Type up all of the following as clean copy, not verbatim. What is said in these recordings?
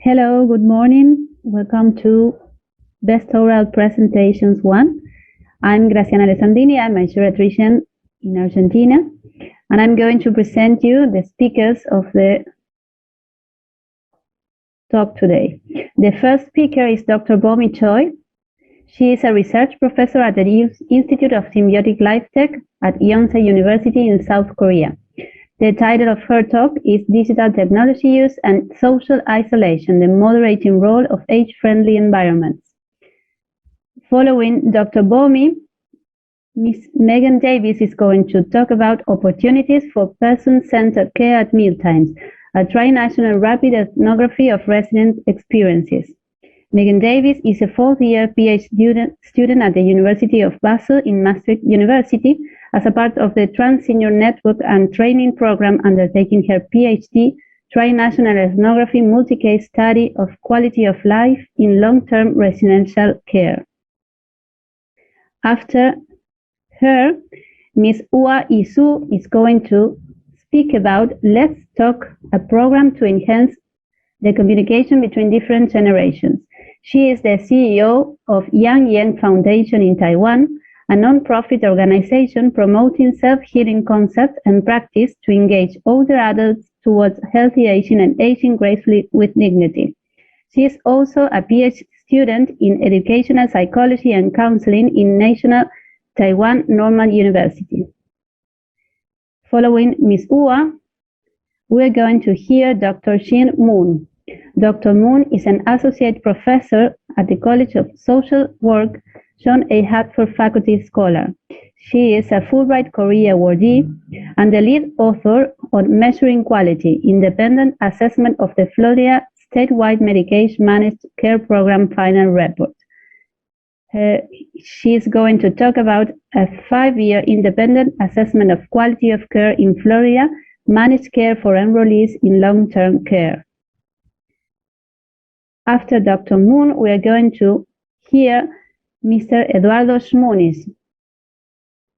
Hello, good morning. Welcome to Best Oral Presentations 1. I'm Graciana ALESSANDRINI. I'm a geriatrician in Argentina, and I'm going to present you the speakers of the talk today. The first speaker is Dr. Bomi CHOI. She is a research professor at the Institute of Symbiotic Life Tech at Yonsei University in South Korea. The title of her talk is Digital Technology Use and Social Isolation, the Moderating Role of Age-Friendly Environments. Following Dr. Bomi, Ms. Megan Davies is going to talk about opportunities for person-centered care at mealtimes, a tri-national rapid ethnography of resident experiences. Megan Davies is a fourth-year PhD student at the University of Basel in Maastricht University as a part of the Trans-Senior Network and Training Program undertaking her PhD Tri-National Ethnography Multi-Case Study of Quality of Life in Long-Term Residential Care. After her, Ms. Hua-i is going to speak about Let's Talk, a program to enhance the communication between different generations. She is the CEO of Yang Yen Foundation in Taiwan, a non-profit organization promoting self-healing concepts and practice to engage older adults towards healthy aging and aging gracefully with dignity. She is also a PhD student in educational psychology and counseling in National Taiwan Normal University. Following Ms. Hua, we are going to hear Dr. Xin MUNN. Dr. MUNN is an associate professor at the College of Social Work, John A. Hartford Faculty Scholar. She is a Fulbright Korea awardee and the lead author on Measuring Quality, Independent Assessment of the Florida Statewide Medication Managed Care Program Final Report. She is going to talk about a 5-year independent assessment of quality of care in Florida, managed care for enrollees in long-term care. After Dr. MUNN, we are going to hear Mr. Eduardo SCHMUNIS.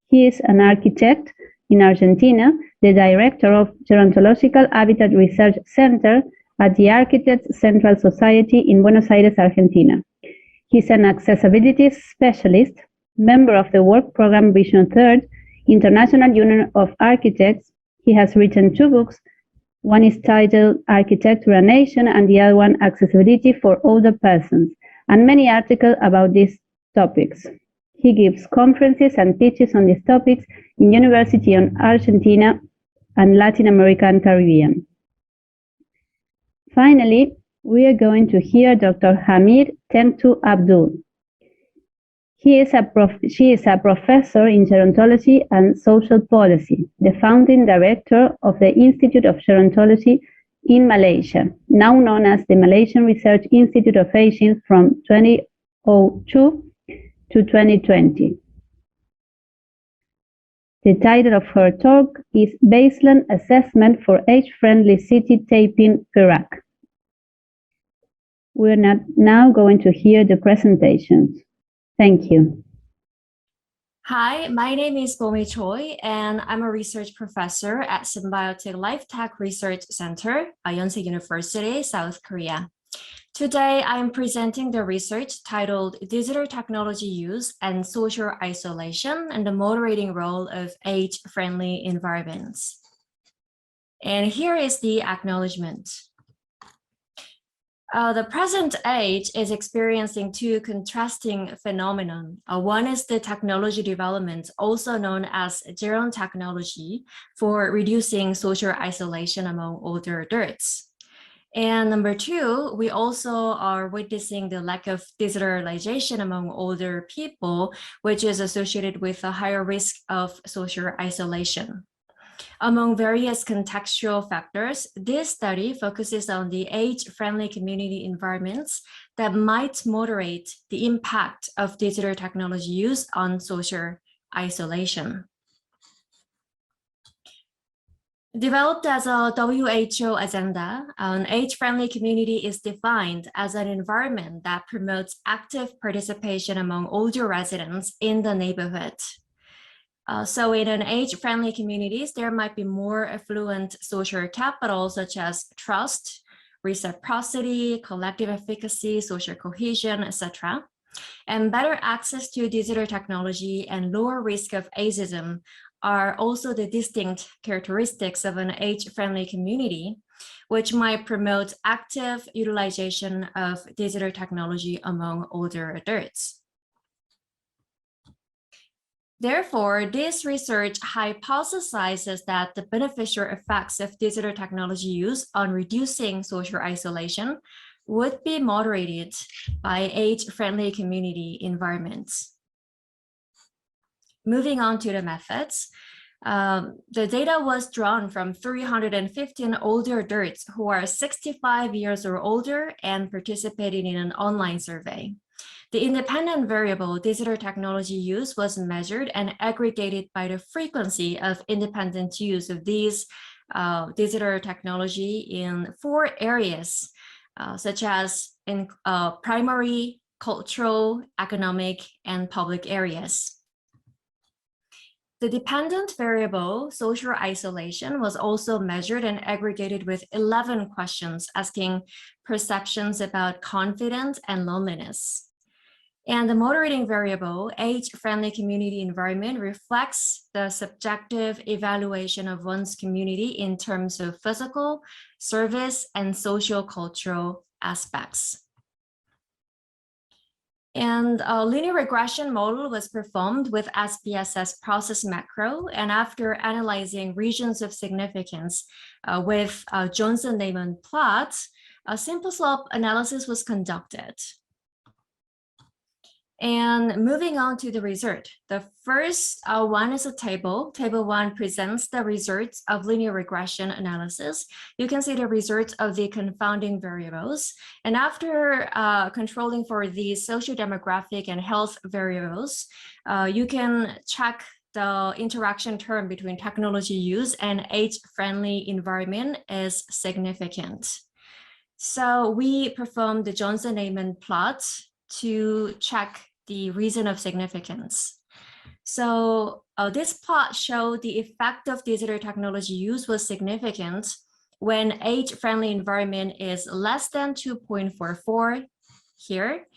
He is an architect in Argentina, the director of Gerontological Habitat Research Center at the Architects Central Society in Buenos Aires, Argentina. He's an accessibility specialist, member of the work program Vision Third, International Union of Architects. He has written 2 books. One is titled Architecture and Nation, and the other one Accessibility for Older Persons, and many articles about these topics. He gives conferences and teaches on these topics in University in Argentina and Latin America and Caribbean. Finally, we are going to hear Dr. Hamid TENGKU ABDUL. She is a professor in gerontology and social policy, the founding director of the Institute of Gerontology in Malaysia, now known as the Malaysian Research Institute of Aging from 2002 to 2020. The title of her talk is Baseline Assessment for Age-Friendly City Taping Perak. We're now going to hear the presentations. Thank you. Hi, my name is Bomi CHOI, and I'm a research professor at Symbiotic Life Tech Research Center at Yonsei University, South Korea. Today, I'm presenting the research titled Digital Technology Use and Social Isolation and the Moderating Role of Age-Friendly Environments. And here is the acknowledgement. The present age is experiencing 2 contrasting phenomena. One is the technology development, also known as gerontechnology, for reducing social isolation among older adults. And number 2, we also are witnessing the lack of digitalization among older people, which is associated with a higher risk of social isolation. Among various contextual factors, this study focuses on the age-friendly community environments that might moderate the impact of digital technology use on social isolation. Developed as a WHO agenda, an age-friendly community is defined as an environment that promotes active participation among older residents in the neighborhood. So in an age-friendly communities, there might be more affluent social capital such as trust, reciprocity, collective efficacy, social cohesion, etc. And better access to digital technology and lower risk of ageism are also the distinct characteristics of an age-friendly community, which might promote active utilization of digital technology among older adults. Therefore, this research hypothesizes that the beneficial effects of digital technology use on reducing social isolation would be moderated by age-friendly community environments. Moving on to the methods, the data was drawn from 315 older adults who are 65 years or older and participated in an online survey. The independent variable digital technology use was measured and aggregated by the frequency of independent use of these digital technology in 4 areas, such as in primary, cultural, economic, and public areas. The dependent variable, social isolation, was also measured and aggregated with 11 questions asking perceptions about confidence and loneliness. And the moderating variable, age-friendly community environment, reflects the subjective evaluation of one's community in terms of physical, service, and social-cultural aspects. And a linear regression model was performed with SPSS process macro, and after analyzing regions of significance with Johnson-Neyman plots, a simple slope analysis was conducted. And moving on to the result, the first one is a table. Table 1 presents the results of linear regression analysis. You can see the results of the confounding variables. And after controlling for the socio-demographic and health variables, you can check the interaction term between technology use and age-friendly environment is significant. So we performed the Johnson-Neyman plot to check the reason of significance. So this plot showed the effect of digital technology use was significant when age-friendly environment is less than 2.44 here,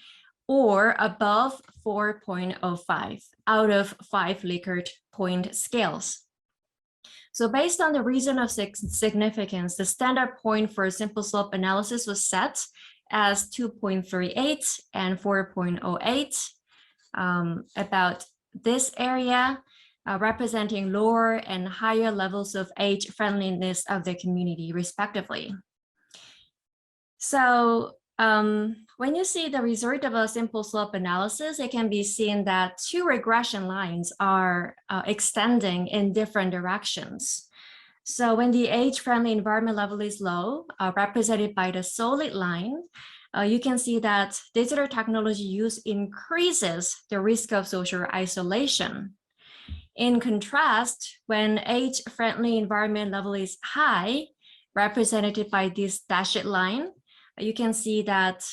or above 4.05 out of 5 Likert point scales. So based on the reason of significance, the standard point for simple slope analysis was set as 2.38 and 4.08, about this area representing lower and higher levels of age friendliness of the community respectively. So when you see the result of a simple slope analysis, it can be seen that 2 regression lines are extending in different directions. So when the age-friendly environment level is low, represented by the solid line, you can see that digital technology use increases the risk of social isolation. In contrast, when age-friendly environment level is high, represented by this dashed line, you can see that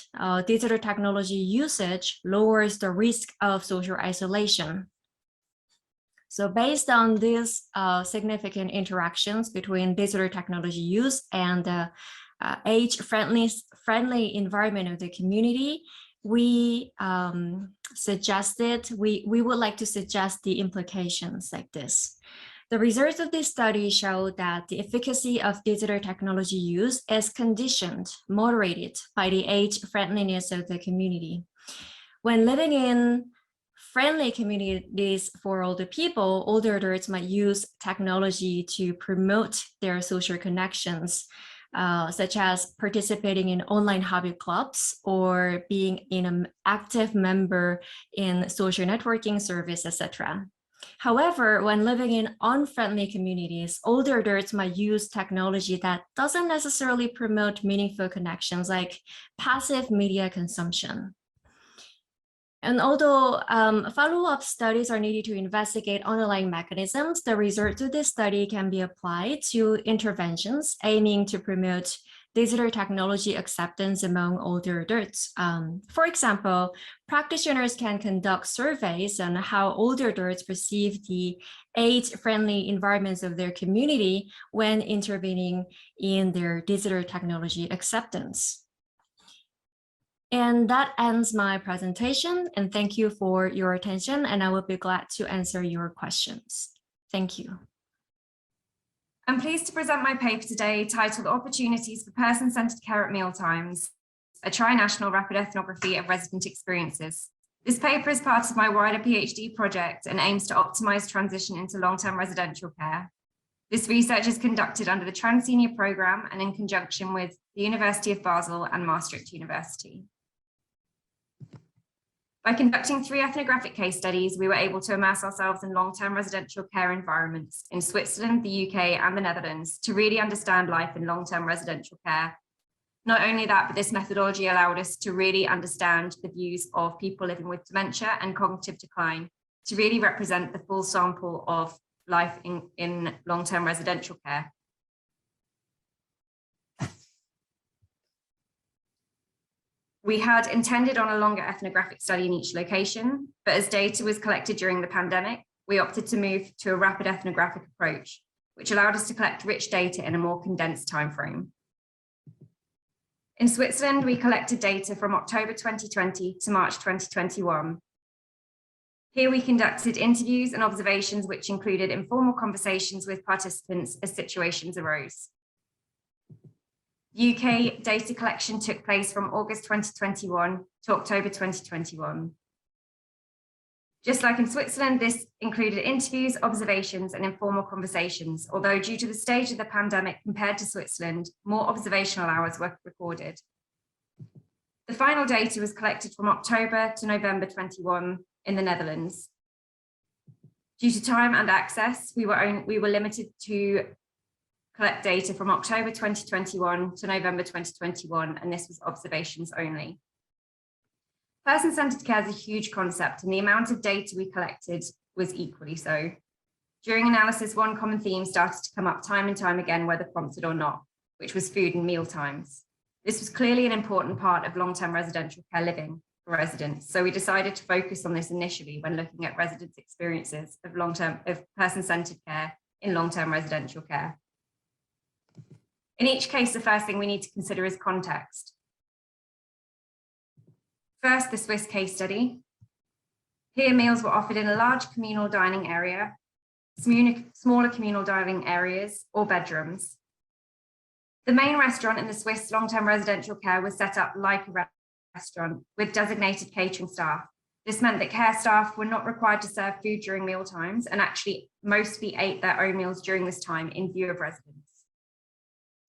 digital technology usage lowers the risk of social isolation. So based on these significant interactions between digital technology use and age-friendly environment of the community, we would like to suggest the implications like this. The results of this study show that the efficacy of digital technology use is conditioned, moderated by the age-friendliness of the community. When living in friendly communities for older people, older adults might use technology to promote their social connections, such as participating in online hobby clubs or being an active member in social networking service, etc. However, when living in unfriendly communities, older adults might use technology that doesn't necessarily promote meaningful connections like passive media consumption. And although follow-up studies are needed to investigate underlying mechanisms, the results of this study can be applied to interventions aiming to promote digital technology acceptance among older adults. For example, practitioners can conduct surveys on how older adults perceive the age-friendly environments of their community when intervening in their digital technology acceptance. And that ends my presentation, and thank you for your attention, and I will be glad to answer your questions. Thank you. I'm pleased to present my paper today titled Opportunities for Person-Centered Care at Mealtimes, a tri-national rapid ethnography of resident experiences. This paper is part of my wider PhD project and aims to optimize transition into long-term residential care. This research is conducted under the Trans-Senior Programme and in conjunction with the University of Basel and Maastricht University. By conducting 3 ethnographic case studies, we were able to immerse ourselves in long-term residential care environments in Switzerland, the UK, and the Netherlands to really understand life in long-term residential care. Not only that, but this methodology allowed us to really understand the views of people living with dementia and cognitive decline, to really represent the full sample of life in long-term residential care. We had intended on a longer ethnographic study in each location, but as data was collected during the pandemic, we opted to move to a rapid ethnographic approach, which allowed us to collect rich data in a more condensed timeframe. In Switzerland, we collected data from October 2020 to March 2021. Here we conducted interviews and observations, which included informal conversations with participants as situations arose. UK data collection took place from August 2021 to October 2021. Just like in Switzerland, this included interviews, observations, and informal conversations, although due to the stage of the pandemic compared to Switzerland, more observational hours were recorded. The final data was collected from October to November 21 in the Netherlands. Due to time and access, we were limited to collect data from October 2021 to November 2021, and this was observations only. Person-centered care is a huge concept, and the amount of data we collected was equally so. During analysis, one common theme started to come up time and time again, whether prompted or not, which was food and meal times. This was clearly an important part of long-term residential care living for residents, so we decided to focus on this initially when looking at residents' experiences of person-centered care in long-term residential care. In each case, the first thing we need to consider is context. First, the Swiss case study. Here, meals were offered in a large communal dining area, smaller communal dining areas, or bedrooms. The main restaurant in the Swiss long-term residential care was set up like a restaurant with designated catering staff. This meant that care staff were not required to serve food during meal times and actually mostly ate their own meals during this time in view of residents.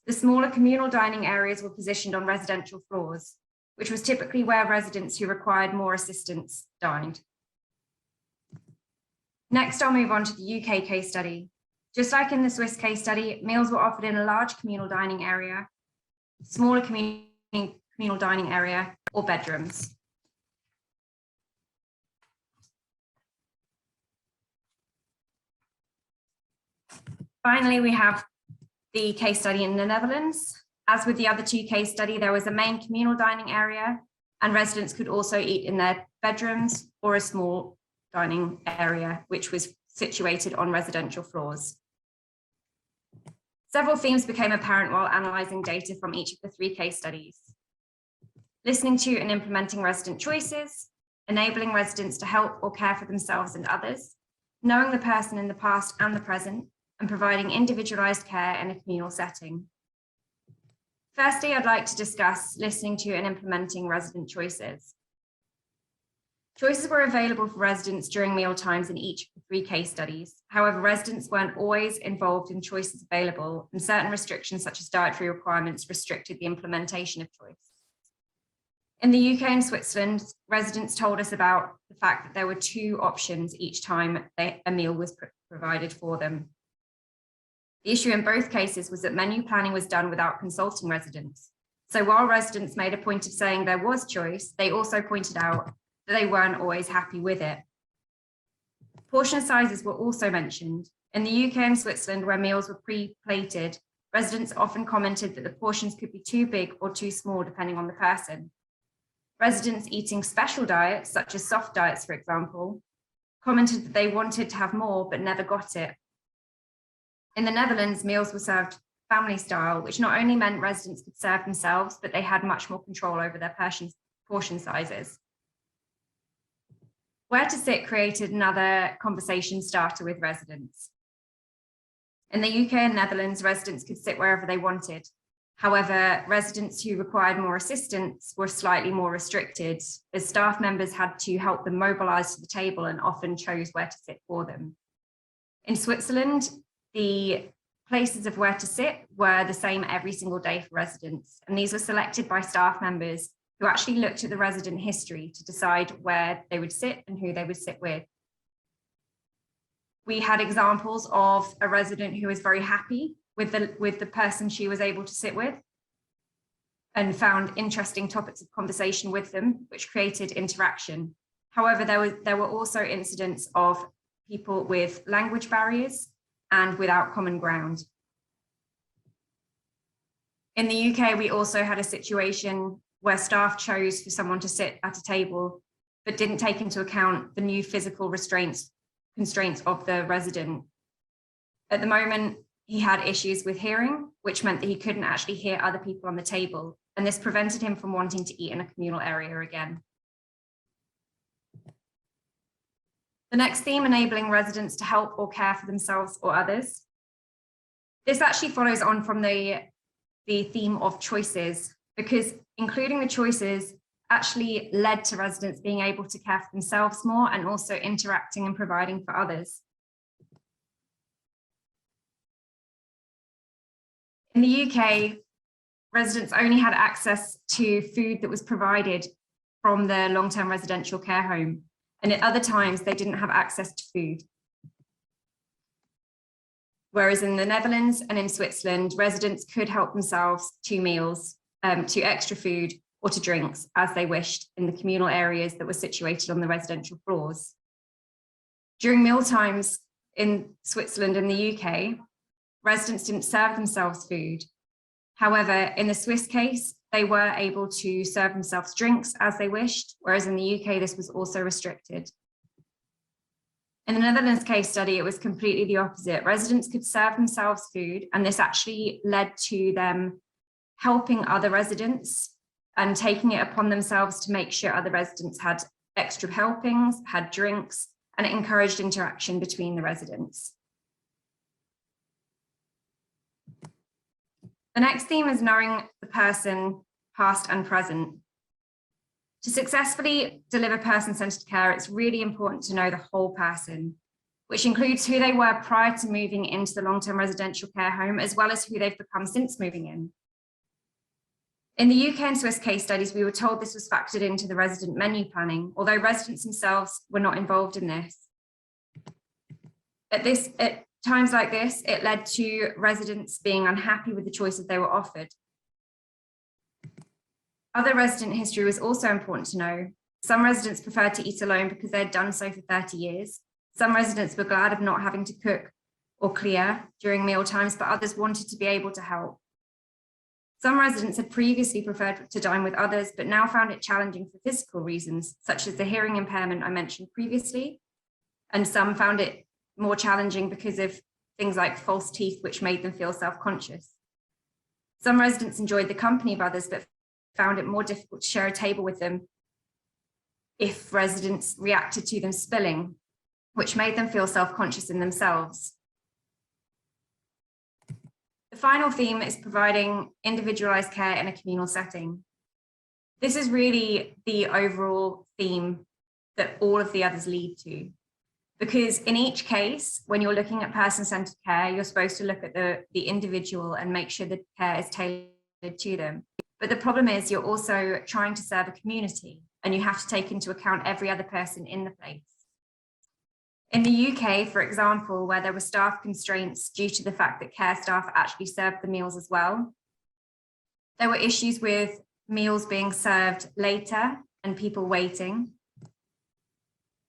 The smaller communal dining areas were positioned on residential floors, which was typically where residents who required more assistance dined. Next, I'll move on to the UK case study. Just like in the Swiss case study, meals were offered in a large communal dining area, smaller communal dining area, or bedrooms. Finally, we have the case study in the Netherlands. As with the other 2 case studies, there was a main communal dining area, and residents could also eat in their bedrooms or a small dining area, which was situated on residential floors. Several themes became apparent while analysing data from each of the 3 case studies. Listening to and implementing resident choices, enabling residents to help or care for themselves and others, knowing the person in the past and the present, and providing individualised care in a communal setting. Firstly, I'd like to discuss listening to and implementing resident choices. Choices were available for residents during meal times in each of the 3 case studies. However, residents weren't always involved in choices available, and certain restrictions such as dietary requirements restricted the implementation of choice. In the UK and Switzerland, residents told us about the fact that there were 2 options each time a meal was provided for them. The issue in both cases was that menu planning was done without consulting residents. So while residents made a point of saying there was choice, they also pointed out that they weren't always happy with it. Portion sizes were also mentioned. In the UK and Switzerland, where meals were pre-plated, residents often commented that the portions could be too big or too small depending on the person. Residents eating special diets, such as soft diets, for example, commented that they wanted to have more but never got it. In the Netherlands, meals were served family style, which not only meant residents could serve themselves, but they had much more control over their portion sizes. Where to sit created another conversation starter with residents. In the UK and Netherlands, residents could sit wherever they wanted. However, residents who required more assistance were slightly more restricted, as staff members had to help them mobilize to the table and often chose where to sit for them. In Switzerland, the places of where to sit were the same every single day for residents, and these were selected by staff members who actually looked at the resident history to decide where they would sit and who they would sit with. We had examples of a resident who was very happy with the person she was able to sit with and found interesting topics of conversation with them, which created interaction. However, there were also incidents of people with language barriers and without common ground. In the UK, we also had a situation where staff chose for someone to sit at a table, but didn't take into account the new physical constraints of the resident. At the moment, he had issues with hearing, which meant that he couldn't actually hear other people on the table, and this prevented him from wanting to eat in a communal area again. The next theme, enabling residents to help or care for themselves or others. This actually follows on from the theme of choices, because including the choices actually led to residents being able to care for themselves more and also interacting and providing for others. In the UK, residents only had access to food that was provided from the long-term residential care home, and at other times they didn't have access to food. Whereas in the Netherlands and in Switzerland, residents could help themselves to meals, to extra food or to drinks as they wished in the communal areas that were situated on the residential floors. During meal times in Switzerland and the UK, residents didn't serve themselves food. However, in the Swiss case, they were able to serve themselves drinks as they wished, whereas in the UK, this was also restricted. In the Netherlands case study, it was completely the opposite. Residents could serve themselves food, and this actually led to them helping other residents and taking it upon themselves to make sure other residents had extra helpings, had drinks, and it encouraged interaction between the residents. The next theme is knowing the person, past and present. To successfully deliver person-centered care, it's really important to know the whole person, which includes who they were prior to moving into the long-term residential care home, as well as who they've become since moving in. In the UK and Swiss case studies, we were told this was factored into the resident menu planning, although residents themselves were not involved in this. At times like this, it led to residents being unhappy with the choices they were offered. Other resident history was also important to know. Some residents preferred to eat alone because they had done so for 30 years. Some residents were glad of not having to cook or clear during meal times, but others wanted to be able to help. Some residents had previously preferred to dine with others, but now found it challenging for physical reasons, such as the hearing impairment I mentioned previously. And some found it more challenging because of things like false teeth, which made them feel self-conscious. Some residents enjoyed the company of others, but found it more difficult to share a table with them if residents reacted to them spilling, which made them feel self-conscious in themselves. The final theme is providing individualized care in a communal setting. This is really the overall theme that all of the others lead to. Because in each case, when you're looking at person-centered care, you're supposed to look at the individual and make sure the care is tailored to them. But the problem is you're also trying to serve a community, and you have to take into account every other person in the place. In the UK, for example, where there were staff constraints due to the fact that care staff actually served the meals as well, there were issues with meals being served later and people waiting.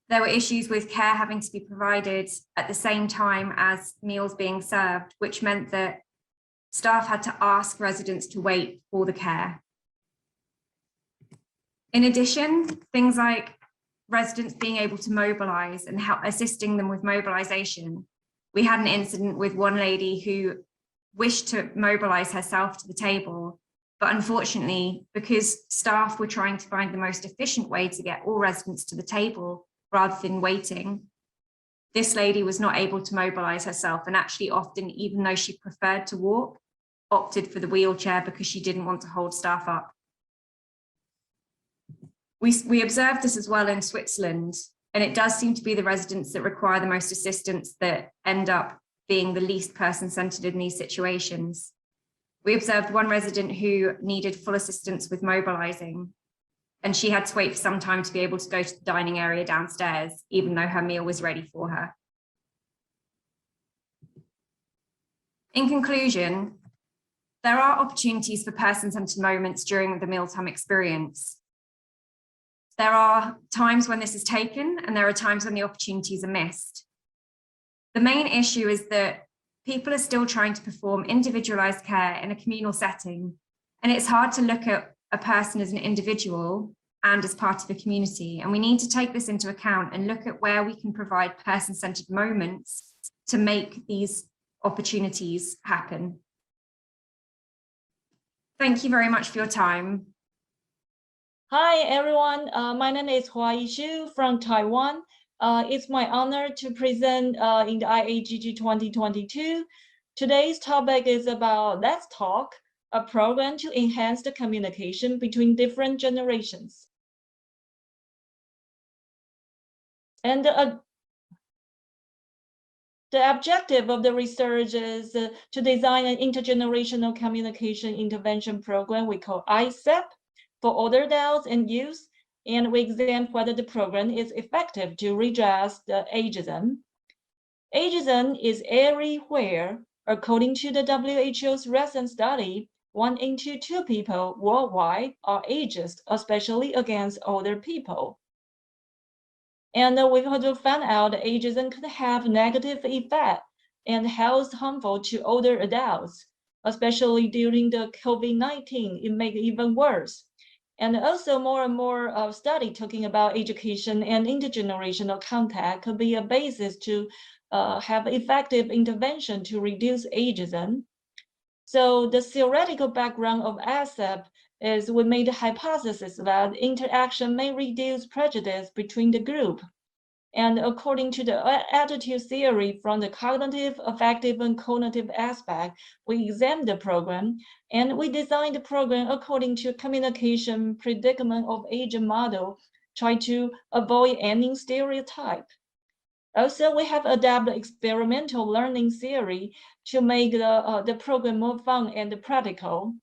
There were issues with care having to be provided at the same time as meals being served, which meant that staff had to ask residents to wait for the care. In addition, things like residents being able to mobilize and help assisting them with mobilization. We had an incident with one lady who wished to mobilize herself to the table, but unfortunately, because staff were trying to find the most efficient way to get all residents to the table rather than waiting, this lady was not able to mobilize herself, and actually often, even though she preferred to walk, opted for the wheelchair because she didn't want to hold staff up. We observed this as well in Switzerland, and it does seem to be the residents that require the most assistance that end up being the least person-centered in these situations. We observed one resident who needed full assistance with mobilizing, and she had to wait for some time to be able to go to the dining area downstairs, even though her meal was ready for her. In conclusion, there are opportunities for person-centered moments during the mealtime experience. There are times when this is taken, and there are times when the opportunities are missed. The main issue is that people are still trying to perform individualized care in a communal setting, and it's hard to look at a person as an individual and as part of a community. And we need to take this into account and look at where we can provide person-centered moments to make these opportunities happen. Thank you very much for your time. Hi, everyone. My name is Hua-i from Taiwan. It's my honor to present in the IAGG 2022. Today's topic is about Let's Talk, a program to enhance the communication between different generations. And the objective of the research is to design an intergenerational communication intervention program we call ICEP for older adults and youth, and we examine whether the program is effective to redress the ageism. Ageism is everywhere. According to the WHO's recent study, 1 in 2 people worldwide are ageist, especially against older people. And we also found out that ageism could have negative effect and health harmful to older adults, especially during the COVID-19. It made it even worse. And also more and more study talking about education and intergenerational contact could be a basis to have effective intervention to reduce ageism. So the theoretical background of ACEP is we made a hypothesis that interaction may reduce prejudice between the group. And according to the attitude theory from the cognitive, affective, and cognitive aspect, we examined the program, and we designed the program according to communication predicament of age model, try to avoid any stereotype. Also, we have adapted experimental learning theory to make the program more fun and practical.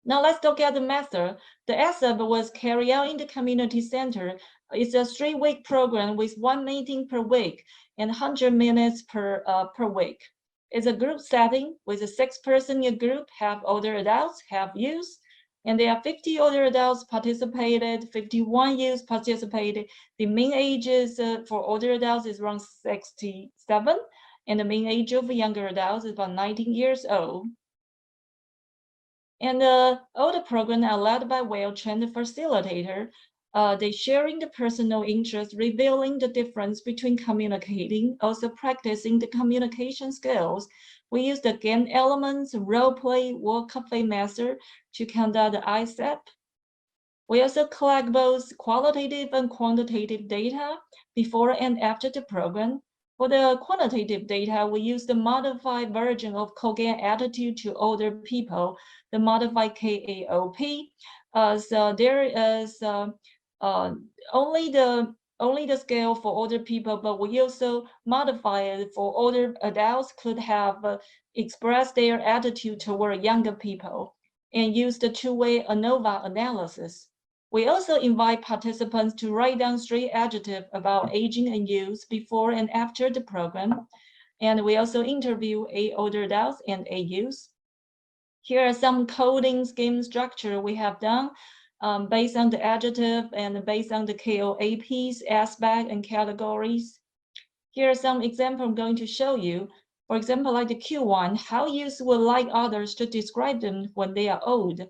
Now let's look at the method. The ACEP was carried out in the community center. It's a 3-week program with 1 meeting per week and 100 minutes per week. It's a group setting with a 6-person in a group, half older adults, half youth, and there are 50 older adults participated, 51 youth participated. The mean ages for older adults is around 67, and the mean age of younger adults is about 19 years old. And all the programs are led by well-trained facilitator. They sharing the personal interest, revealing the difference between communicating, also practicing the communication skills. We use the game elements, role play, work cafe method to conduct the ICEP. We also collect both qualitative and quantitative data before and after the program. For the quantitative data, we use the modified version of Kogan attitude to older people, the modified KAOP. So there is only the scale for older people, but we also modify it for older adults could have expressed their attitude toward younger people and use the 2-way ANOVA analysis. We also invite participants to write down 3 adjectives about aging and youth before and after the program. And we also interview 8 older adults and 8 youth. Here are some coding scheme structure we have done based on the adjective and based on the KOAPs, aspect, and categories. Here are some examples I'm going to show you. For example, like the Q1, how youth would like others to describe them when they are old.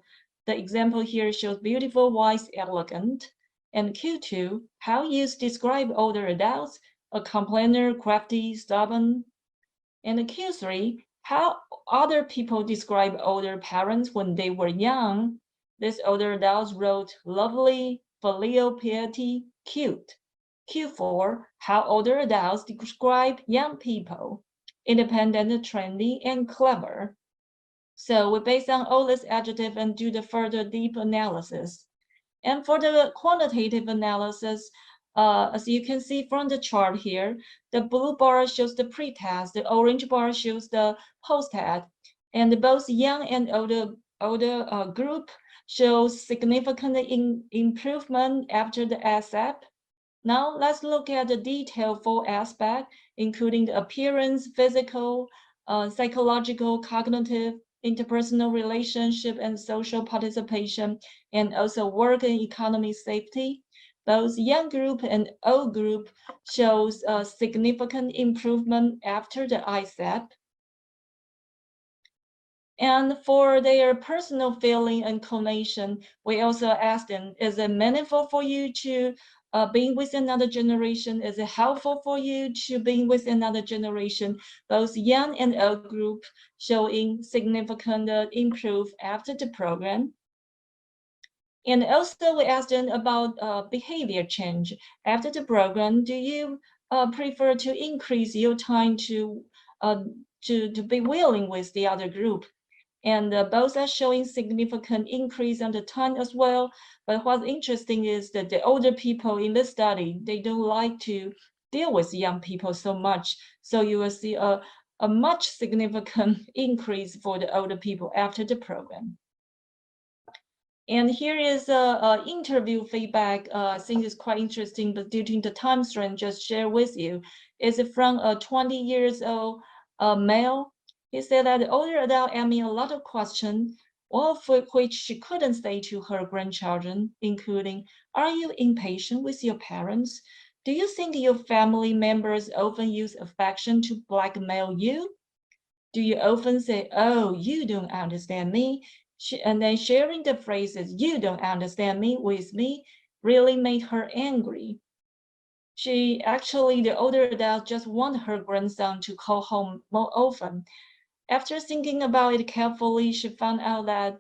The example here shows beautiful, wise, elegant. And Q2, how youth describe older adults, a complainer, crafty, stubborn. And Q3, how other people describe older parents when they were young. This older adults wrote lovely, filial piety, cute. Q4, how older adults describe young people, independent, trendy, and clever. So we base on all this adjective and do the further deep analysis. And for the quantitative analysis, as you can see from the chart here, the blue bar shows the pre-test, the orange bar shows the post-test, and both young and older group shows significant improvement after the ASAP. Now let's look at the detailed full aspect, including the appearance, physical, psychological, cognitive, interpersonal relationship, and social participation, and also work and economy safety. Both young group and old group shows a significant improvement after the ISAP. And for their personal feeling and connection, we also asked them, is it meaningful for you to being with another generation? Is it helpful for you to being with another generation? Both young and old group showing significant improve after the program. And also we asked them about behavior change. After the program, do you prefer to increase your time to be willing with the other group? And both are showing significant increase on the time as well. But what's interesting is that the older people in the study, they don't like to deal with young people so much. So you will see a much significant increase for the older people after the program. And here is a interview feedback. I think it's quite interesting, but due to the time strain, just share with you. It's from a 20 years old male. He said that the older adult asked me a lot of questions, all of which she couldn't say to her grandchildren, including, are you impatient with your parents? Do you think your family members often use affection to blackmail you? Do you often say, oh, you don't understand me? And then sharing the phrases, you don't understand me, with me, really made her angry. She actually, the older adult, just wanted her grandson to call home more often. After thinking about it carefully, she found out that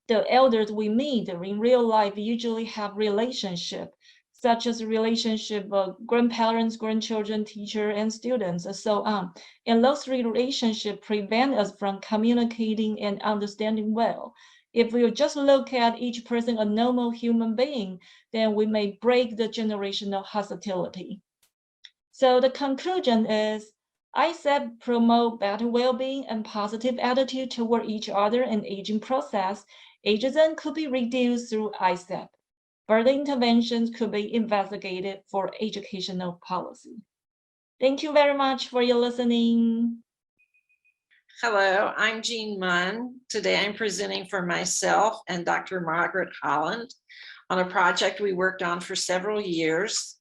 the elders we meet in real life usually have relationships, such as relationship of grandparents, grandchildren, teacher, and students, and so on. And those relationships prevent us from communicating and understanding well. If we just look at each person a normal human being, then we may break the generational hostility. So the conclusion is, ISAP promote better well-being and positive attitude toward each other and aging process. Ageism could be reduced through ISAP. Further interventions could be investigated for educational policy. Thank you very much for your listening. Hello, I'm Jean Munn. Today I'm presenting for myself and Dr. Margaret Holland on a project we worked on for several years.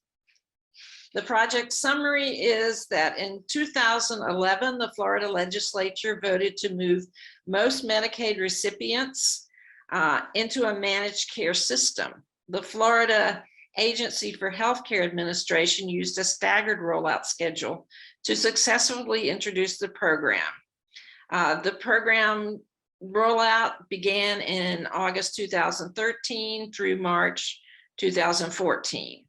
The project summary is that in 2011, the Florida legislature voted to move most Medicaid recipients into a managed care system. The Florida Agency for Healthcare Administration used a staggered rollout schedule to successfully introduce the program. The program rollout began in August 2013 through March 2014.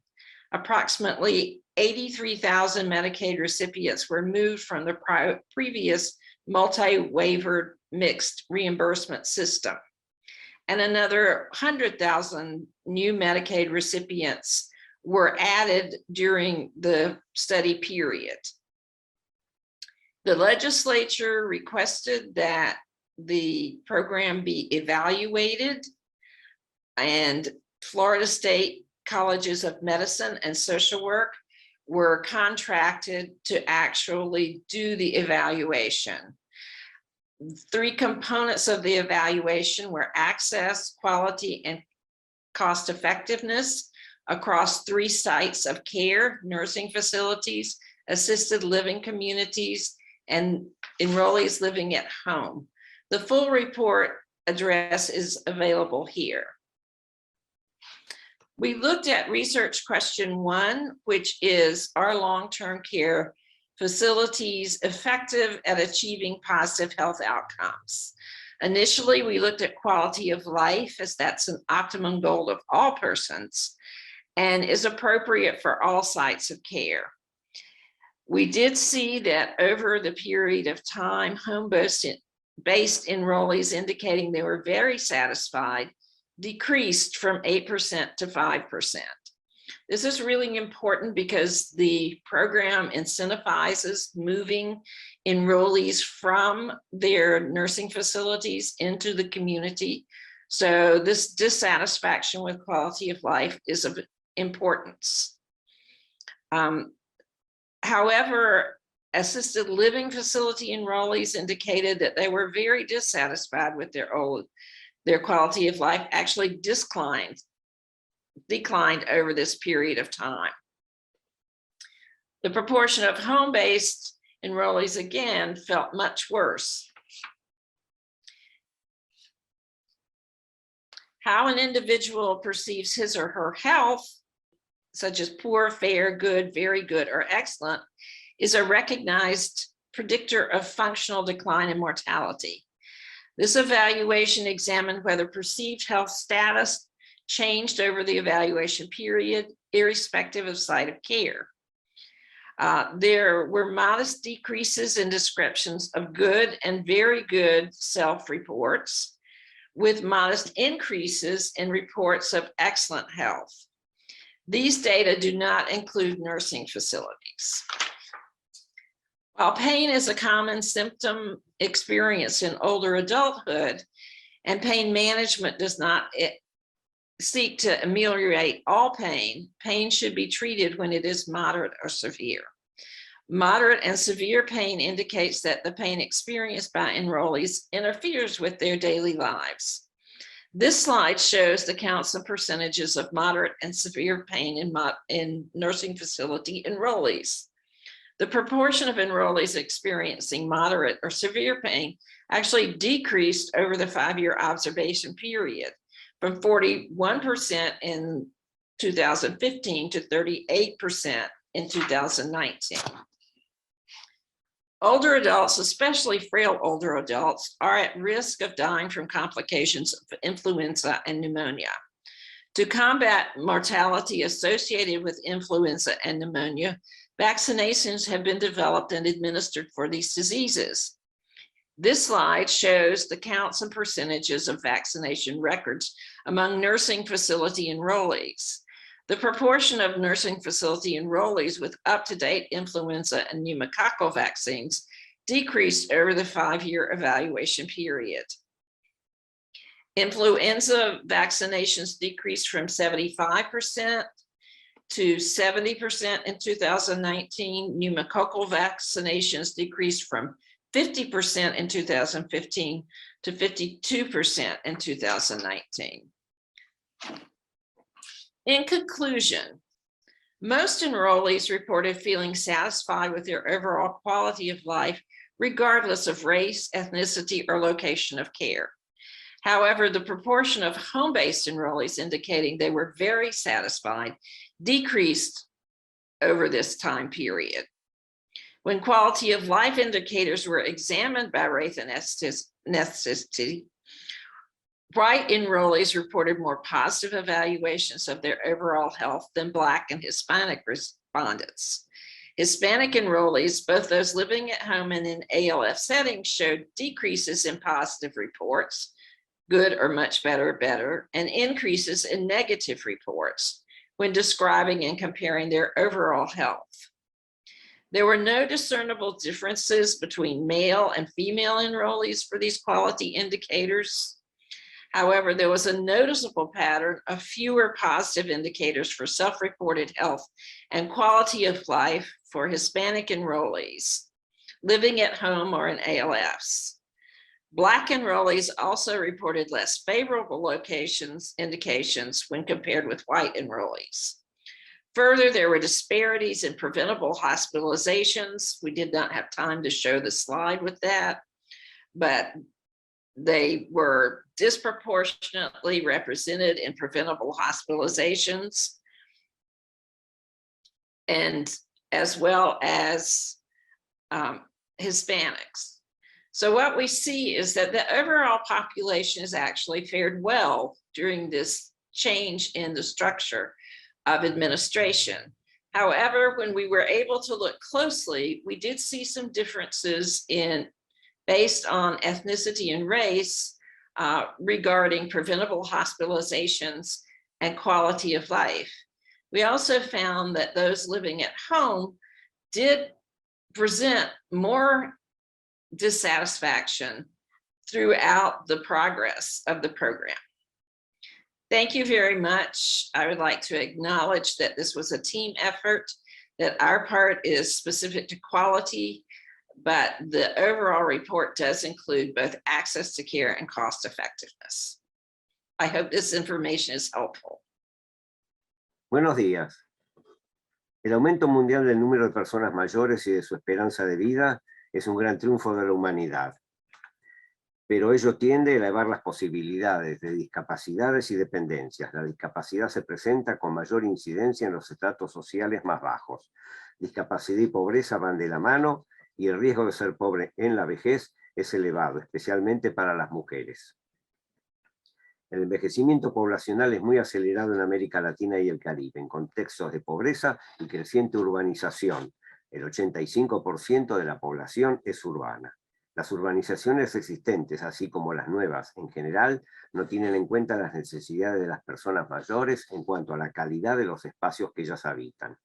Approximately 83,000 Medicaid recipients were moved from the previous multi-waiver mixed reimbursement system. And another 100,000 new Medicaid recipients were added during the study period. The legislature requested that the program be evaluated, and Florida State Colleges of Medicine and Social Work were contracted to actually do the evaluation. Three components of the evaluation were access, quality, and cost effectiveness across 3 sites of care, nursing facilities, assisted living communities, and enrollees living at home. The full report address is available here. We looked at research question 1, which is, are long-term care facilities effective at achieving positive health outcomes? Initially, we looked at quality of life, as that's an optimum goal of all persons and is appropriate for all sites of care. We did see that over the period of time, home-based enrollees indicating they were very satisfied decreased from 8% to 5%. This is really important because the program incentivizes moving enrollees from their nursing facilities into the community. So this dissatisfaction with quality of life is of importance. However, assisted living facility enrollees indicated that they were very dissatisfied with their quality of life, actually declined over this period of time. The proportion of home-based enrollees again felt much worse. How an individual perceives his or her health, such as poor, fair, good, very good, or excellent, is a recognized predictor of functional decline and mortality. This evaluation examined whether perceived health status changed over the evaluation period, irrespective of site of care. There were modest decreases in descriptions of good and very good self-reports, with modest increases in reports of excellent health. These data do not include nursing facilities. While pain is a common symptom experienced in older adulthood, and pain management does not seek to ameliorate all pain, pain should be treated when it is moderate or severe. Moderate and severe pain indicates that the pain experienced by enrollees interferes with their daily lives. This slide shows the counts and percentages of moderate and severe pain in nursing facility enrollees. The proportion of enrollees experiencing moderate or severe pain actually decreased over the 5-year observation period, from 41% in 2015 to 38% in 2019. Older adults, especially frail older adults, are at risk of dying from complications of influenza and pneumonia. To combat mortality associated with influenza and pneumonia, vaccinations have been developed and administered for these diseases. This slide shows the counts and percentages of vaccination records among nursing facility enrollees. The proportion of nursing facility enrollees with up-to-date influenza and pneumococcal vaccines decreased over the 5-year evaluation period. Influenza vaccinations decreased from 75% to 70% in 2019. Pneumococcal vaccinations decreased from 50% in 2015 to 52% in 2019. In conclusion, most enrollees reported feeling satisfied with their overall quality of life, regardless of race, ethnicity, or location of care. However, the proportion of home-based enrollees indicating they were very satisfied decreased over this time period. When quality of life indicators were examined by race and ethnicity, white enrollees reported more positive evaluations of their overall health than Black and Hispanic respondents. Hispanic enrollees, both those living at home and in ALF settings, showed decreases in positive reports, good or much better, and increases in negative reports when describing and comparing their overall health. There were no discernible differences between male and female enrollees for these quality indicators. However, there was a noticeable pattern of fewer positive indicators for self-reported health and quality of life for Hispanic enrollees living at home or in ALFs. Black enrollees also reported less favorable indications when compared with white enrollees. Further, there were disparities in preventable hospitalizations. We did not have time to show the slide with that, but they were disproportionately represented in preventable hospitalizations, and as well as Hispanics. So what we see is that the overall population has actually fared well during this change in the structure of administration. However, when we were able to look closely, we did see some differences based on ethnicity and race regarding preventable hospitalizations and quality of life. We also found that those living at home did present more dissatisfaction throughout the progress of the program. Thank you very much. I would like to acknowledge that this was a team effort, that our part is specific to quality, but the overall report does include both access to care and cost effectiveness. I hope this information is helpful. Buenos días. El aumento mundial del número de personas mayores y de su esperanza de vida es un gran triunfo de la humanidad, pero ello tiende a elevar las posibilidades de discapacidades y dependencias. La discapacidad se presenta con mayor incidencia en los estratos sociales más bajos. Discapacidad y pobreza van de la mano y el riesgo de ser pobre en la vejez es elevado, especialmente para las mujeres. El envejecimiento poblacional es muy acelerado en América Latina y el Caribe, en contextos de pobreza y creciente urbanización. El 85% de la población es urbana. Las urbanizaciones existentes, así como las nuevas en general, no tienen en cuenta las necesidades de las personas mayores en cuanto a la calidad de los espacios que ellas habitan.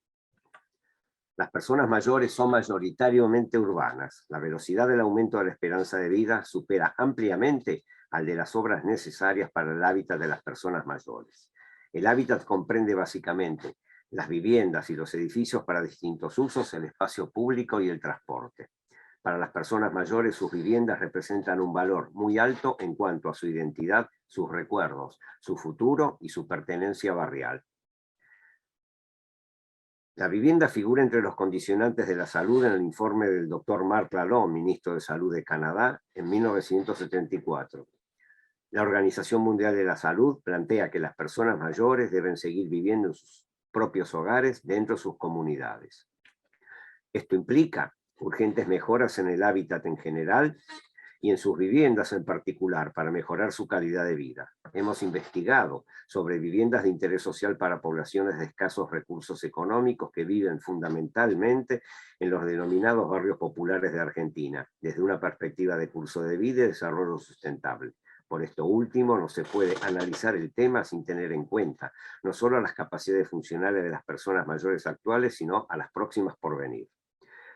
Las personas mayores son mayoritariamente urbanas. La velocidad del aumento de la esperanza de vida supera ampliamente al de las obras necesarias para el hábitat de las personas mayores. El hábitat comprende básicamente las viviendas y los edificios para distintos usos, el espacio público y el transporte. Para las personas mayores, sus viviendas representan un valor muy alto en cuanto a su identidad, sus recuerdos, su futuro y su pertenencia barrial. La vivienda figura entre los condicionantes de la salud en el informe del Dr. Mark Lalonde, ministro de Salud de Canadá, en 1974. La Organización Mundial de la Salud plantea que las personas mayores deben seguir viviendo en sus propios hogares dentro de sus comunidades. Esto implica urgentes mejoras en el hábitat en general y en sus viviendas en particular para mejorar su calidad de vida. Hemos investigado sobre viviendas de interés social para poblaciones de escasos recursos económicos que viven fundamentalmente en los denominados barrios populares de Argentina, desde una perspectiva de curso de vida y desarrollo sustentable. Por esto último, no se puede analizar el tema sin tener en cuenta no solo las capacidades funcionales de las personas mayores actuales, sino a las próximas por venir.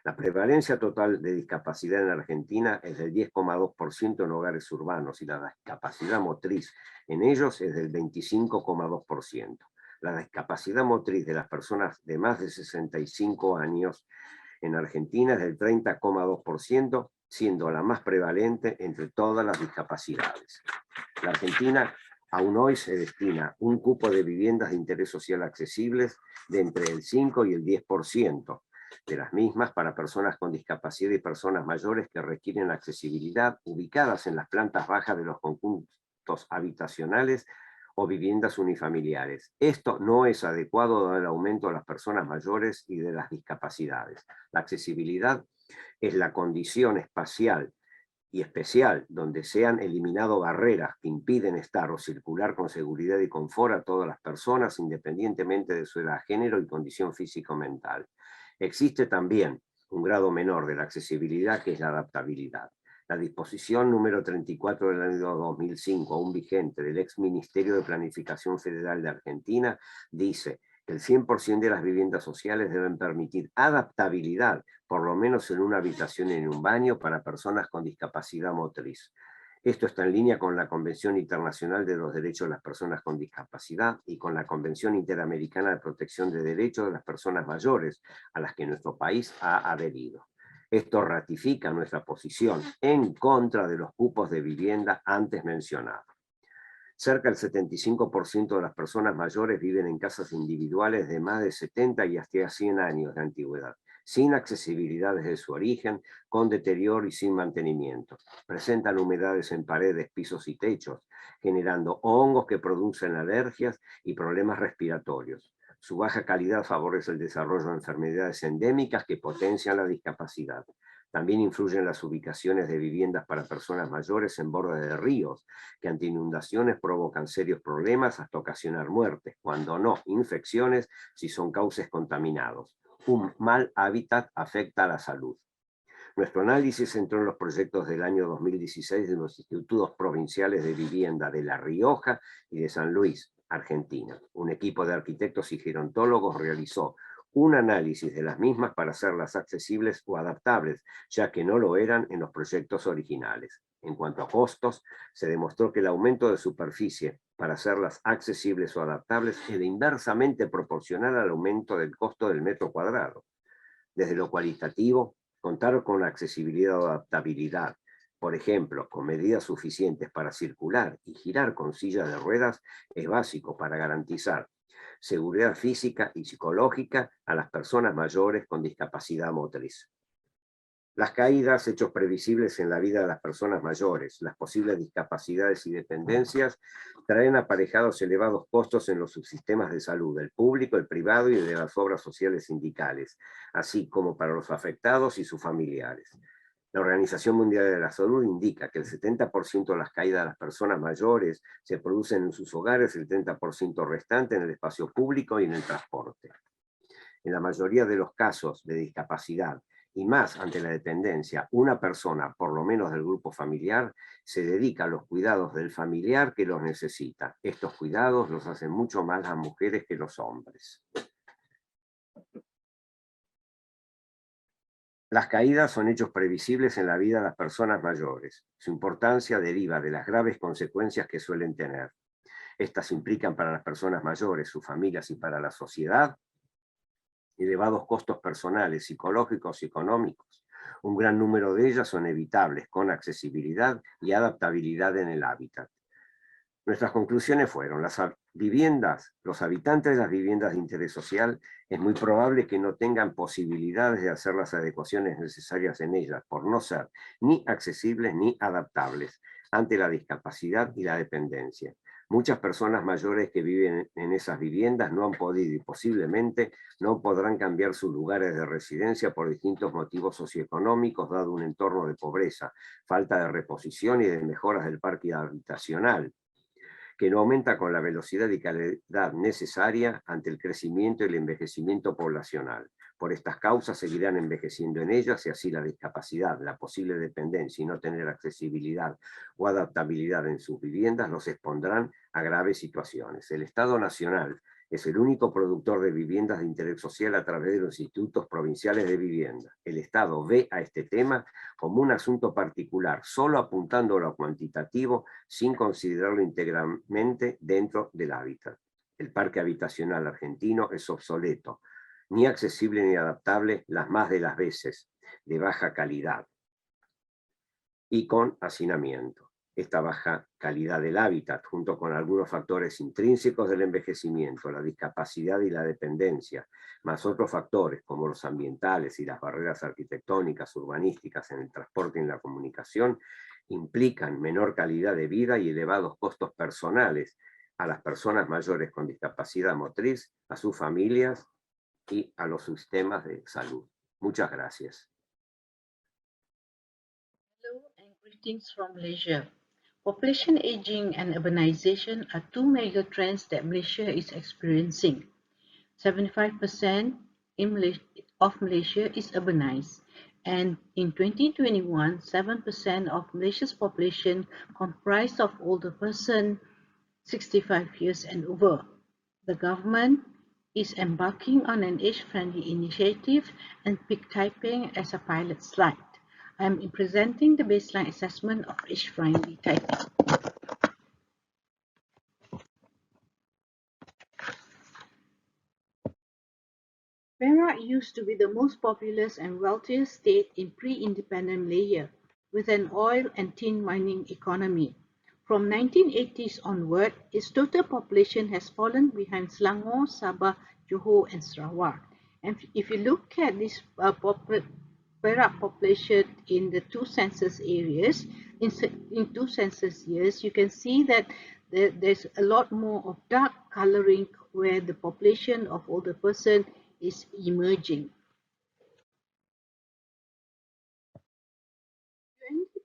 La prevalencia total de discapacidad en Argentina es del 10,2% en hogares urbanos y la discapacidad motriz en ellos es del 25,2%. La discapacidad motriz de las personas de más de 65 años en Argentina es del 30,2%, siendo la más prevalente entre todas las discapacidades. La Argentina aún hoy se destina un cupo de viviendas de interés social accesibles de entre el 5 y el 10% de las mismas para personas con discapacidad y personas mayores que requieren accesibilidad, ubicadas en las plantas bajas de los conjuntos habitacionales o viviendas unifamiliares. Esto no es adecuado dado el aumento de las personas mayores y de las discapacidades. La accesibilidad es la condición espacial y especial donde se han eliminado barreras que impiden estar o circular con seguridad y confort a todas las personas independientemente de su edad, género y condición físico-mental. Existe también un grado menor de la accesibilidad que es la adaptabilidad. La disposición número 34 del año 2005, aún vigente, del ex Ministerio de Planificación Federal de Argentina, dice que el 100% de las viviendas sociales deben permitir adaptabilidad, por lo menos en una habitación y en un baño, para personas con discapacidad motriz. Esto está en línea con la Convención Internacional de los Derechos de las Personas con Discapacidad y con la Convención Interamericana de Protección de Derechos de las Personas Mayores, a las que nuestro país ha adherido. Esto ratifica nuestra posición en contra de los cupos de vivienda antes mencionados. Cerca del 75% de las personas mayores viven en casas individuales de más de 70 y hasta 100 años de antigüedad, sin accesibilidad desde su origen, con deterioro y sin mantenimiento. Presentan humedades en paredes, pisos y techos, generando hongos que producen alergias y problemas respiratorios. Su baja calidad favorece el desarrollo de enfermedades endémicas que potencian la discapacidad. También influyen las ubicaciones de viviendas para personas mayores en bordes de ríos, que ante inundaciones provocan serios problemas hasta ocasionar muertes, cuando no infecciones si son cauces contaminados. Un mal hábitat afecta a la salud. Nuestro análisis entró en los proyectos del año 2016 de los institutos provinciales de vivienda de La Rioja y de San Luis, Argentina. Un equipo de arquitectos y gerontólogos realizó un análisis de las mismas para hacerlas accesibles o adaptables, ya que no lo eran en los proyectos originales. En cuanto a costos, se demostró que el aumento de superficie para hacerlas accesibles o adaptables era inversamente proporcional al aumento del costo del metro cuadrado. Desde lo cualitativo, contar con accesibilidad o adaptabilidad, por ejemplo, con medidas suficientes para circular y girar con sillas de ruedas, es básico para garantizar seguridad física y psicológica a las personas mayores con discapacidad motriz. Las caídas, hechos previsibles en la vida de las personas mayores, las posibles discapacidades y dependencias, traen aparejados elevados costos en los subsistemas de salud, el público, el privado y de las obras sociales sindicales, así como para los afectados y sus familiares. La Organización Mundial de la Salud indica que el 70% de las caídas de las personas mayores se producen en sus hogares, el 30% restante en el espacio público y en el transporte. En la mayoría de los casos de discapacidad, y más ante la dependencia, una persona, por lo menos del grupo familiar, se dedica a los cuidados del familiar que los necesita. Estos cuidados los hacen mucho más las mujeres que los hombres. Las caídas son hechos previsibles en la vida de las personas mayores. Su importancia deriva de las graves consecuencias que suelen tener. Estas implican para las personas mayores, sus familias y para la sociedad elevados costos personales, psicológicos y económicos. Un gran número de ellas son evitables con accesibilidad y adaptabilidad en el hábitat. Nuestras conclusiones fueron: los habitantes de las viviendas de interés social, es muy probable que no tengan posibilidades de hacer las adecuaciones necesarias en ellas, por no ser ni accesibles ni adaptables ante la discapacidad y la dependencia. Muchas personas mayores que viven en esas viviendas no han podido y posiblemente no podrán cambiar sus lugares de residencia por distintos motivos socioeconómicos, dado un entorno de pobreza, falta de reposición y de mejoras del parque habitacional, que no aumenta con la velocidad y calidad necesaria ante el crecimiento y el envejecimiento poblacional. Por estas causas seguirán envejeciendo en ellas y así la discapacidad, la posible dependencia y no tener accesibilidad o adaptabilidad en sus viviendas los expondrán a graves situaciones. El Estado Nacional es el único productor de viviendas de interés social a través de los institutos provinciales de vivienda. El Estado ve a este tema como un asunto particular, solo apuntando a lo cuantitativo sin considerarlo íntegramente dentro del hábitat. El parque habitacional argentino es obsoleto, ni accesible ni adaptable las más de las veces, de baja calidad y con hacinamiento. Esta baja calidad del hábitat, junto con algunos factores intrínsecos del envejecimiento, la discapacidad y la dependencia, más otros factores como los ambientales y las barreras arquitectónicas, urbanísticas en el transporte y en la comunicación, implican menor calidad de vida y elevados costos personales a las personas mayores con discapacidad motriz, a sus familias y a los sistemas de salud. Muchas gracias. Hello and greetings from Malaysia. Population aging and urbanization are two major trends that Malaysia is experiencing. 75% of Malaysia is urbanized, and in 2021, 7% of Malaysia's population comprised of older persons 65 years and over. The government is embarking on an age-friendly initiative and peak typing as a pilot slide. I am presenting the baseline assessment of age-friendly typing. Perak used to be the most populous and wealthiest state in pre-independent Malaysia, with an oil and tin mining economy. From 1980s onward, its total population has fallen behind Selangor, Sabah, Johor, and Sarawak. And if you look at this Perak population in the two census areas, in two census years, you can see that there's a lot more of dark coloring where the population of older person is emerging.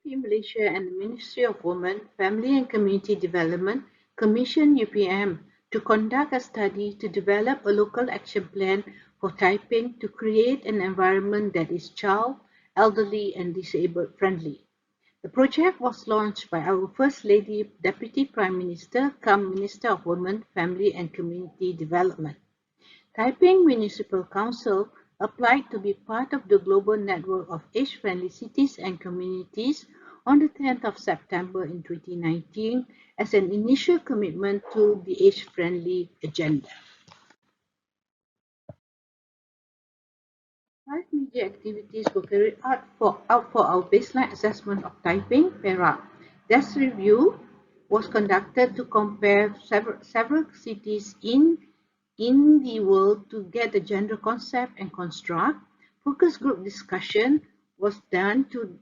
UNDP Malaysia and the Ministry of Women, Family and Community Development commissioned UPM to conduct a study to develop a local action plan for Taiping to create an environment that is child, elderly and disabled friendly. The project was launched by our First Lady, Deputy Prime Minister, cum Minister of Women, Family and Community Development. Taiping Municipal Council applied to be part of the global network of age-friendly cities and communities on the 10th of September in 2019 as an initial commitment to the age-friendly agenda. 5 major activities were carried out for our baseline assessment of Taiping, Perak. This review was conducted to compare several cities in the world to get the general concept and construct. Focus group discussion was done to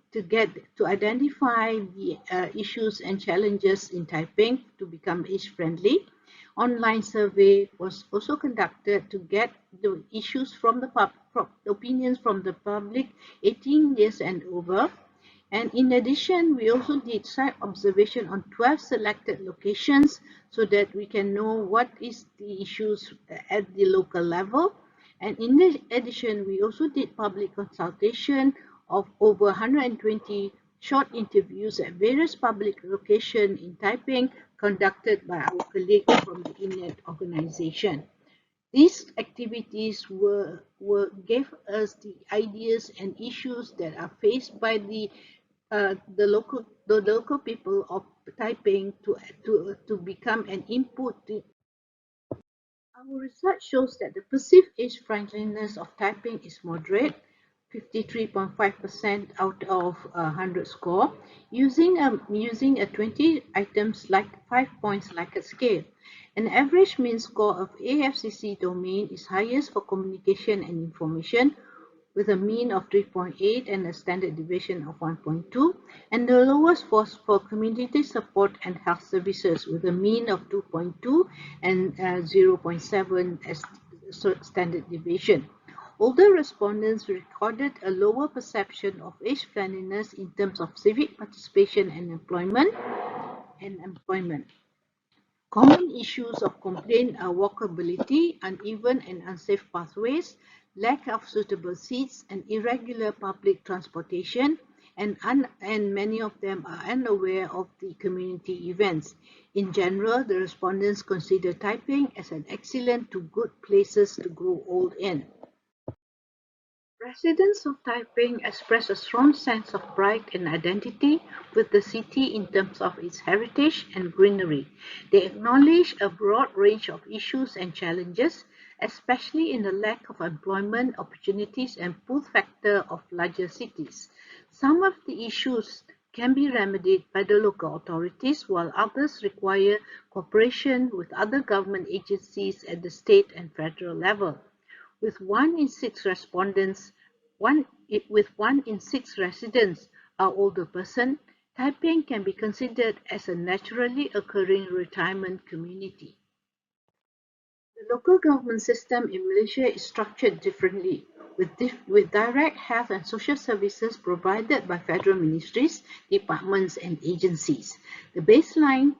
identify the issues and challenges in Taiping to become age-friendly. Online survey was also conducted to get the issues from the opinions from the public 18 years and over. And in addition, we also did site observation on 12 selected locations so that we can know what is the issues at the local level. And in addition, we also did public consultation of over 120 short interviews at various public locations in Taiping conducted by our colleagues from the INET organization. These activities gave us the ideas and issues that are faced by the local people of Taiping to become an input. Our research shows that the perceived age friendliness of Taiping is moderate, 53.5% out of 100 score, using a 20 items like 5 points like a scale. An average mean score of AFCC domain is highest for communication and information, with a mean of 3.8 and a standard deviation of 1.2, and the lowest was for community support and health services with a mean of 2.2 and 0.7 as standard deviation. Older respondents recorded a lower perception of age friendliness in terms of civic participation and employment. Common issues of complaint are walkability, uneven and unsafe pathways, lack of suitable seats, and irregular public transportation, and many of them are unaware of the community events. In general, the respondents consider Taiping as an excellent to good places to grow old in. Residents of Taiping express a strong sense of pride and identity with the city in terms of its heritage and greenery. They acknowledge a broad range of issues and challenges, especially in the lack of employment opportunities and pull factor of larger cities. Some of the issues can be remedied by the local authorities, while others require cooperation with other government agencies at the state and federal level. With 1 in 6 respondents, 1 in 6 residents are older person, Taiping can be considered as a naturally occurring retirement community. The local government system in Malaysia is structured differently, with direct health and social services provided by federal ministries, departments, and agencies. The baseline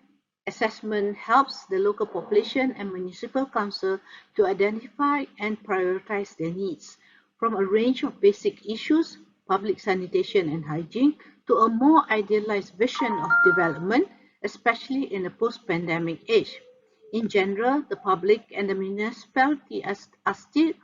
assessment helps the local population and municipal council to identify and prioritize their needs, from a range of basic issues, public sanitation and hygiene, to a more idealized vision of development, especially in a post-pandemic age. In general, the public and the municipality are still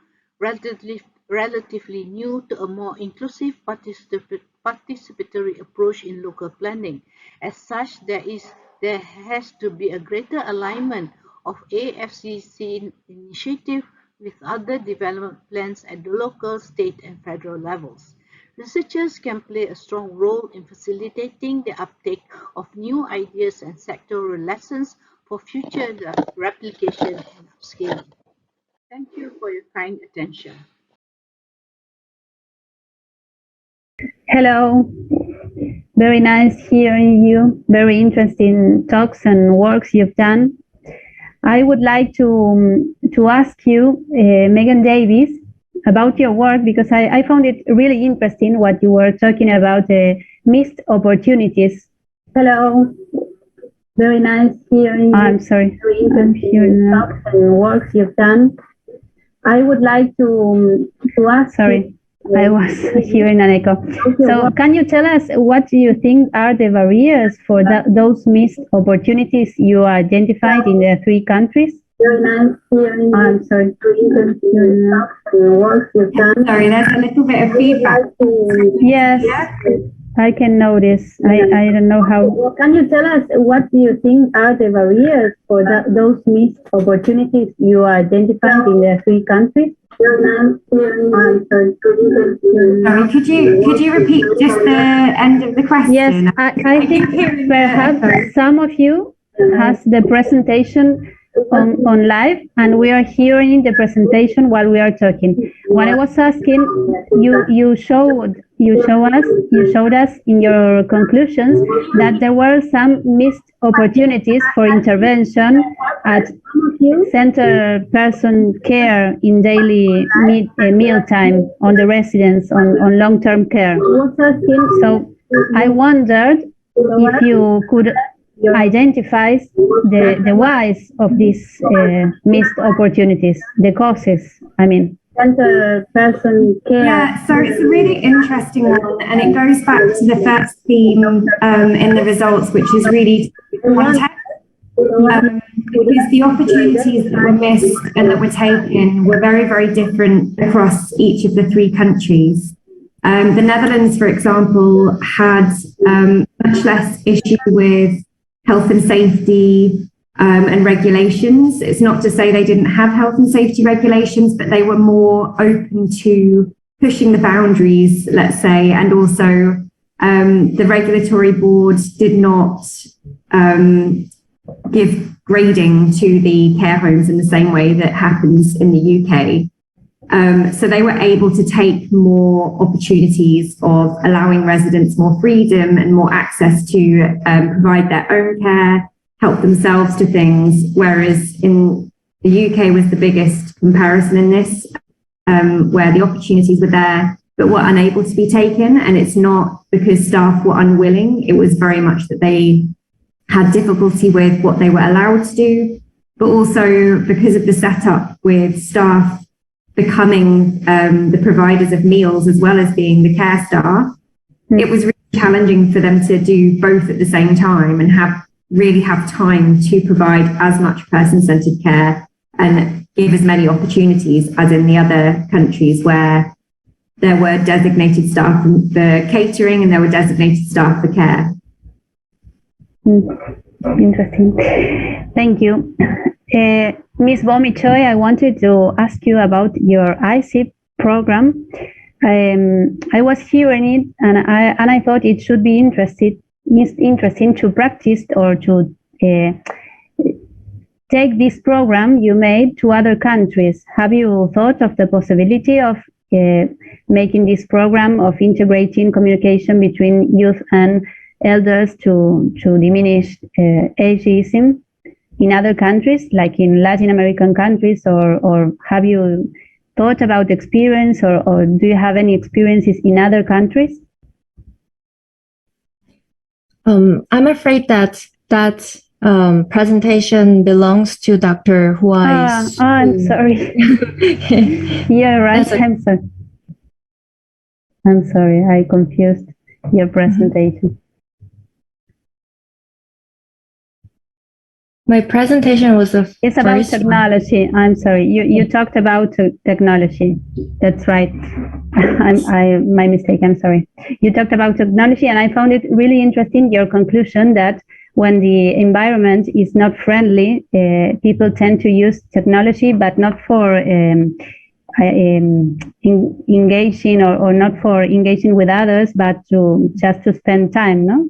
relatively new to a more inclusive participatory approach in local planning. As such, there has to be a greater alignment of AFCC initiative with other development plans at the local, state, and federal levels. researchers can play a strong role in facilitating the uptake of new ideas and sectoral lessons for future replication and upscaling. Thank you for your kind attention. Hello. Very nice hearing you. Very interesting talks and works you've done. I would like to ask you, Megan Davies, about your work, because I found it really interesting what you were talking about, missed opportunities. Hello. Very nice hearing you. I'm sorry. I'm hearing talks and works you've done. I would like to ask. Sorry. I was hearing an echo. So can you tell us what do you think are the barriers for those missed opportunities you identified in the 3 countries? I'm sorry. Sorry, there's a little bit of feedback. Yes, I can notice. I don't know how. Can you tell us what do you think are the barriers for those missed opportunities you identified in the 3 countries? Sorry, could you repeat just the end of the question? Yes, I think perhaps some of you has the presentation on live, and we are hearing the presentation while we are talking. What I was asking, you showed us in your conclusions that there were some missed opportunities for intervention at center person care in daily mealtime on the residents on long-term care. So I wondered if you could identify the whys of these missed opportunities, the causes, I mean. Center person care. Yeah, so it's a really interesting one, and it goes back to the first theme in the results, which is really context. Because the opportunities that were missed and that were taken were very, very different across each of the 3 countries. The Netherlands, for example, had much less issue with health and safety and regulations. It's not to say they didn't have health and safety regulations, but they were more open to pushing the boundaries, let's say, and also the regulatory board did not give grading to the care homes in the same way that happens in the UK. So they were able to take more opportunities of allowing residents more freedom and more access to provide their own care, help themselves to things, whereas in the UK was the biggest comparison in this, where the opportunities were there but were unable to be taken. And it's not because staff were unwilling, it was very much that they had difficulty with what they were allowed to do, but also because of the setup with staff becoming the providers of meals as well as being the care staff, it was really challenging for them to do both at the same time and really have time to provide as much person-centered care and give as many opportunities as in the other countries where there were designated staff for catering and there were designated staff for care. Interesting. Thank you. Ms. Bomi Choi, I wanted to ask you about your ICIP program. I was hearing it and I thought it should be interesting to practice or to take this program you made to other countries. Have you thought of the possibility of making this program of integrating communication between youth and elders to diminish ageism in other countries, like in Latin American countries, or have you thought about experience, or do you have any experiences in other countries? I'm afraid that presentation belongs to Dr. Hua-i. I'm sorry. Yeah, right. I'm sorry. I confused your presentation. My presentation was It's about technology. I'm sorry. You talked about technology. That's right. My mistake. I'm sorry. You talked about technology, and I found it really interesting, your conclusion that when the environment is not friendly, people tend to use technology, but not for engaging or not for engaging with others, but just to spend time, no?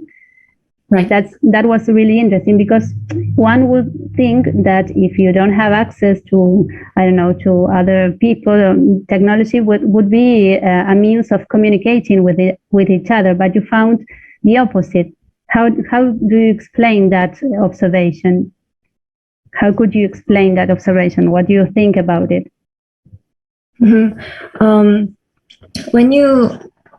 Right. That was really interesting, because one would think that if you don't have access to, I don't know, to other people, technology would be a means of communicating with each other, but you found the opposite. How do you explain that observation? How could you explain that observation? What do you think about it? When you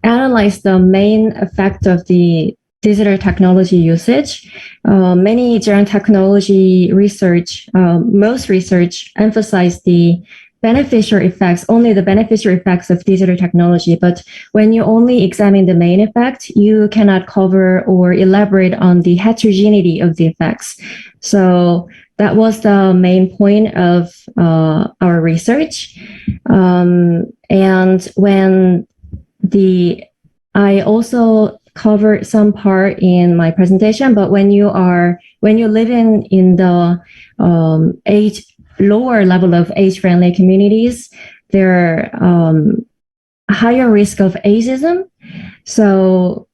analyze the main effect of the digital technology usage, many geron technology research, most research emphasize the beneficial effects, only the beneficial effects of digital technology. But when you only examine the main effect, you cannot cover or elaborate on the heterogeneity of the effects. So that was the main point of our research. And when I also covered some part in my presentation, but when you live in the lower level of age-friendly communities, there are higher risk of ageism. So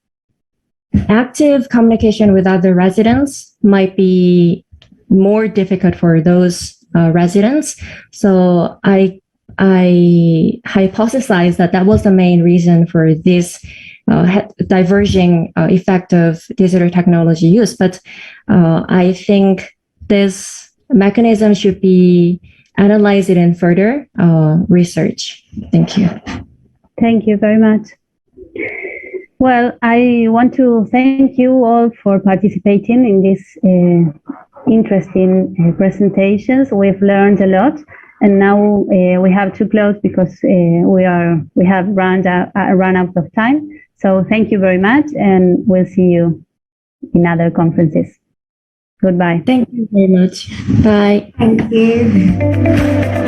active communication with other residents might be more difficult for those residents. So I hypothesized that was the main reason for this diverging effect of digital technology use. But I think this mechanism should be analyzed in further research. Thank you. Thank you very much. Well, I want to thank you all for participating in this interesting presentations. We've learned a lot, and now we have to close because we have run out of time. So thank you very much, and we'll see you in other conferences. Goodbye. Thank you very much. Bye. Thank you.